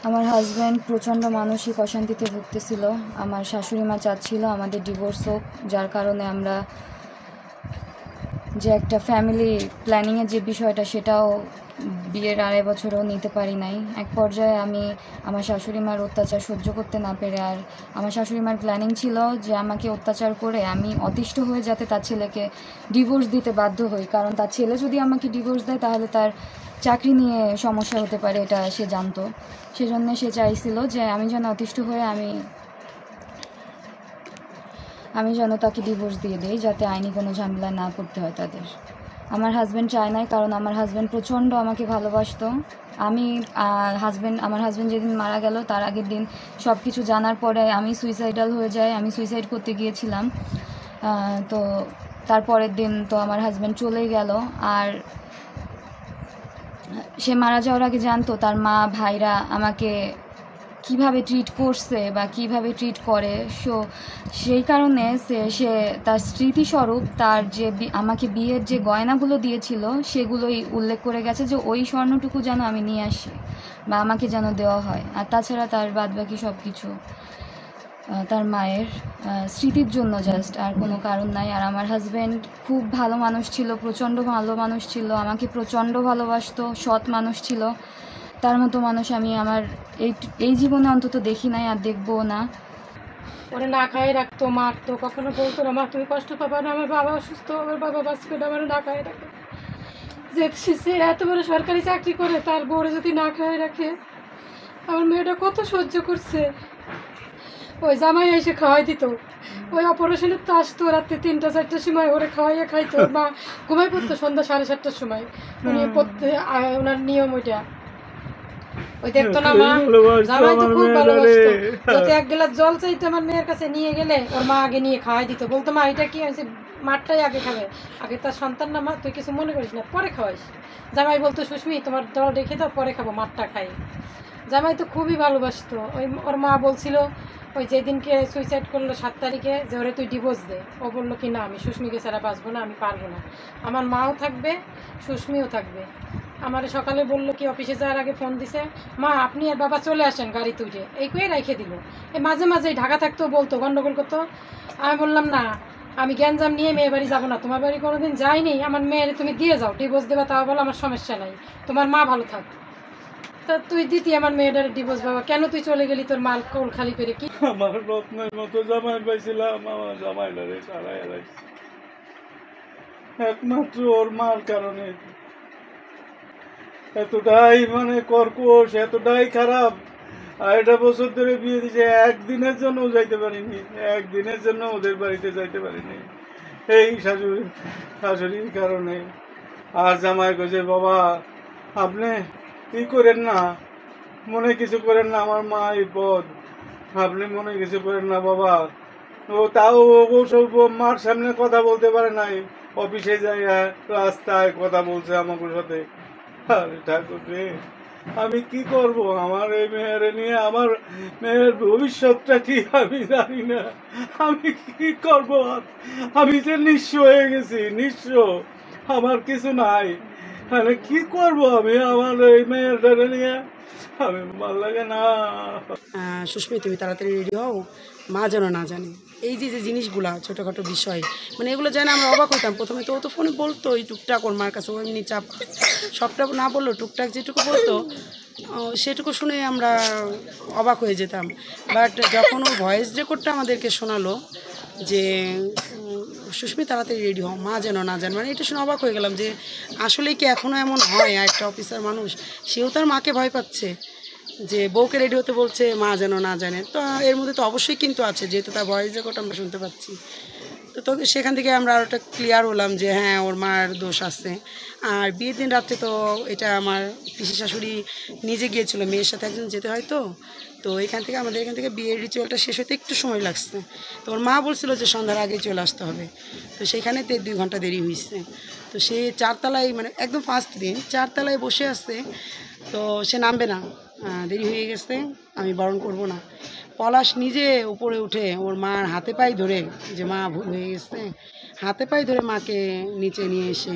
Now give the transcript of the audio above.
আমার হাজব্যান্ড প্রচণ্ড মানসিক অশান্তিতে ভুগতেছিল। আমার শাশুড়ি মা চাচ্ছিল আমাদের ডিভোর্স হোক, যার কারণে আমরা যে একটা ফ্যামিলি প্ল্যানিংয়ের যে বিষয়টা সেটাও বিয়ের 2.5 বছরও নিতে পারি নাই। এক পর্যায়ে আমি আমার শাশুড়ি মার অত্যাচার সহ্য করতে না পেরে, আর আমার শাশুড়ি মার প্ল্যানিং ছিল যে আমাকে অত্যাচার করে আমি অতিষ্ঠ হয়ে যাতে তার ছেলেকে ডিভোর্স দিতে বাধ্য হই, কারণ তার ছেলে যদি আমাকে ডিভোর্স দেয় তাহলে তার চাকরি নিয়ে সমস্যা হতে পারে, এটা সে জানতো। সেজন্য সে চাইছিল যে আমি যেন অতিষ্ঠ হয়ে আমি যেন তাকে ডিভোর্স দিয়ে দিই, যাতে আইনি কোনো ঝামেলা না পড়তে হয় তাদের। আমার হাজব্যান্ড চায় নাই, কারণ আমার হাজব্যান্ড প্রচণ্ড আমাকে ভালোবাসতো। আমার হাজব্যান্ড যেদিন মারা গেল তার আগের দিন সব কিছু জানার পরে আমি সুইসাইডাল হয়ে যাই, আমি সুইসাইড করতে গিয়েছিলাম। তো তারপরের দিন তো আমার হাজব্যান্ড চলেই গেল। আর সে মারা যাওয়ার আগে জানতো তার মা ভাইরা আমাকে কিভাবে ট্রিট করছে বা কিভাবে ট্রিট করে। সেই কারণে সে তার স্মৃতিস্বরূপ তার যে আমাকে বিয়ের যে গয়নাগুলো দিয়েছিল সেগুলোই উল্লেখ করে গেছে যে ওই স্বর্ণটুকু যেন আমি নিয়ে আসি বা আমাকে যেন দেওয়া হয়। আর তাছাড়া তার বাদবাকি সব কিছু তার মায়ের স্মৃতির জন্য, জাস্ট, আর কোনো কারণ নাই। আর আমার হাজব্যান্ড খুব ভালো মানুষ ছিল, প্রচণ্ড ভালো মানুষ ছিল, আমাকে প্রচণ্ড ভালোবাসতো, সৎ মানুষ ছিল। তার মতো মানুষ আমি আমার এই জীবনে অন্তত দেখি নাই, আর দেখবও না। ওরা না খায় রাখতো, মারতো, কখনো বলতো না মা তুমি কষ্ট পাবা না, আমার বাবা অসুস্থ, আমার বাবা বাঁচবে না, আমার না খায় রাখে। যে সে এত বড় সরকারি চাকরি করে, তার বউরে যদি না খায় রাখে, আমার মেয়েটা কত সহ্য করছে। ওই জামাই এসে খাওয়াই দিত, ওই অপারেশনের তো আসতো রাত্রে 3টা-4টার সময়, ওরে খাওয়াইয়া খাইতো। মা ঘুমাই পড়তো সন্ধ্যা 7:30টার সময়। উনি ওনার নিয়ম ওইটা। ওই দেখতো না মা, জামাই তো খুব ভালোবাসতো। যত 1 গ্লাস জল চাইতো আমার মেয়ের কাছে নিয়ে গেলে ওর মা আগে নিয়ে খাওয়াই দিত। বলতো মা এটা কি হয়েছে, মারটাই আগে খাবে, আগে তার সন্তান না মা, তুই কিছু মনে করিস না, পরে খাওয়াইস। জামাই বলতো সুস্মি তোমার জল রেখে দাও, পরে খাবো, মারটা খাই। জামাই তো খুবই ভালোবাসতো। ওর মা বলছিল ওই যেদিনকে সুইসাইড করলো 7 তারিখে, যে ওরে তুই ডিভোর্স দে। ও বললো কি না, আমি সুস্মিকে ছাড়া বাঁচবো না, আমি পারবো না, আমার মাও থাকবে, সুস্মিও থাকবে। আমার সকালে বললো কি, অফিসে যাওয়ার আগে ফোন দিছে, মা আপনি আর বাবা চলে আসেন গাড়ি তুলে, এই কয়ে রেখে দিল। এই মাঝে মাঝেই ঢাকা থাকতেও বলতো, গন্ডগোল করতো। আমি বললাম না, আমি গ্যাঞ্জাম নিয়ে মেয়ে বাড়ি যাবো না, তোমার বাড়ি কোনোদিন যাইনি, আমার মেয়ের তুমি দিয়ে যাও, ডিভোর্স দেবা, তাও বলো আমার সমস্যা নাই, তোমার মা ভালো থাক। তা তুই দিতি আমার মেয়েটার ডিভোর্স, বাবা কেন তুই চলে গেলি তোর মাল কোল খালি করে? কি আমার রত্নের মতো জামাই পাইছিলাম, আমার জামাইটারে তারাই লাগছে একমাত্র ওর মার কারণে। এতটাই মানে কর্কশ, এতটাই খারাপ। 2.5 বছর ধরে বিয়ে দিয়েছে, একদিনের জন্য যাইতে পারিনি, একদিনের জন্য ওদের বাড়িতে যাইতে পারিনি এই শাশুড়ির কারণে। আর জামাই কইছে বাবা আপনি কি করেন না, মনে কিছু করেন না, আমার মা এই পদ, আপনি মনে কিছু করেন না বাবা। ও তাও সব মার সামনে কথা বলতে পারে নাই, অফিসে যাই রাস্তায় কথা বলছে আমাকে সাথে। আরে ঠাকুর রে, আমি কি করব আমার এই মেয়ের নিয়ে? আমার মেয়ের ভবিষ্যৎটা কি আমি জানি না, আমি কি করব? আমি যে নিঃস্ব হয়ে গেছি, নিঃস্ব, আমার কিছু নাই, আমি কি করব আমি আমার এই মেয়েটা নিয়ে? আমি ভাল লাগে না। সুস্মি তুমি তাড়াতাড়ি রেডি হও, মা যেন না জানে। এই যে যে জিনিসগুলা ছোটোখাটো বিষয়, মানে এগুলো জানে আমরা অবাক হইতাম। প্রথমে তো ও তো ফোনে বলতো এই টুকটাক, ওর মার কাছে ও এমনি চাপ, সবটা না বললো, টুকটাক যেটুকু বলতো সেটুকু শুনে আমরা অবাক হয়ে যেতাম। বাট যখন ও ভয়েস রেকর্ডটা আমাদেরকে শোনালো যে সুস্মি তাড়াতাড়ি রেডি হও, মা যেন না জানে, মানে এটা শুনে অবাক হয়ে গেলাম যে আসলেই কি এখনও এমন হয়? একটা অফিসার মানুষ, সেও তার মাকে ভয় পাচ্ছে যে বউকে রেডি হতে বলছে, মা যেন না জানে। তো এর মধ্যে তো অবশ্যই কিন্তু আছে, যেহেতু তার ভয়েস রেকর্ড আমরা শুনতে পাচ্ছি। তো সেখান থেকে আমরা আরও একটা ক্লিয়ার হলাম যে হ্যাঁ ওর মার দোষ আছে। আর বিয়ের দিন রাত্রে তো এটা আমার পিসি শাশুড়ি নিজে গিয়েছিলো, মেয়ের সাথে একজন যেতে হয়। তো এখান থেকে আমাদের এখান থেকে বিয়ের রিচুয়ালটা শেষ হতে একটু সময় লাগছে। তো ওর মা বলছিল যে সন্ধ্যার আগে চলে আসতে হবে, তো সেখানে 2 ঘন্টা দেরি হয়েছে। তো সে 4 তলায়, মানে একদম ফার্স্ট দিন 4 তলায় বসে আসছে, তো সে নামবে না, দেরি হয়ে গেছে, আমি বারণ করব না। পলাশ নিজে উপরে উঠে ওর মার হাতে পায়ে ধরে, যে মা ভুল হয়ে গেছে, হাতে পায়ে ধরে মাকে নিচে নিয়ে এসে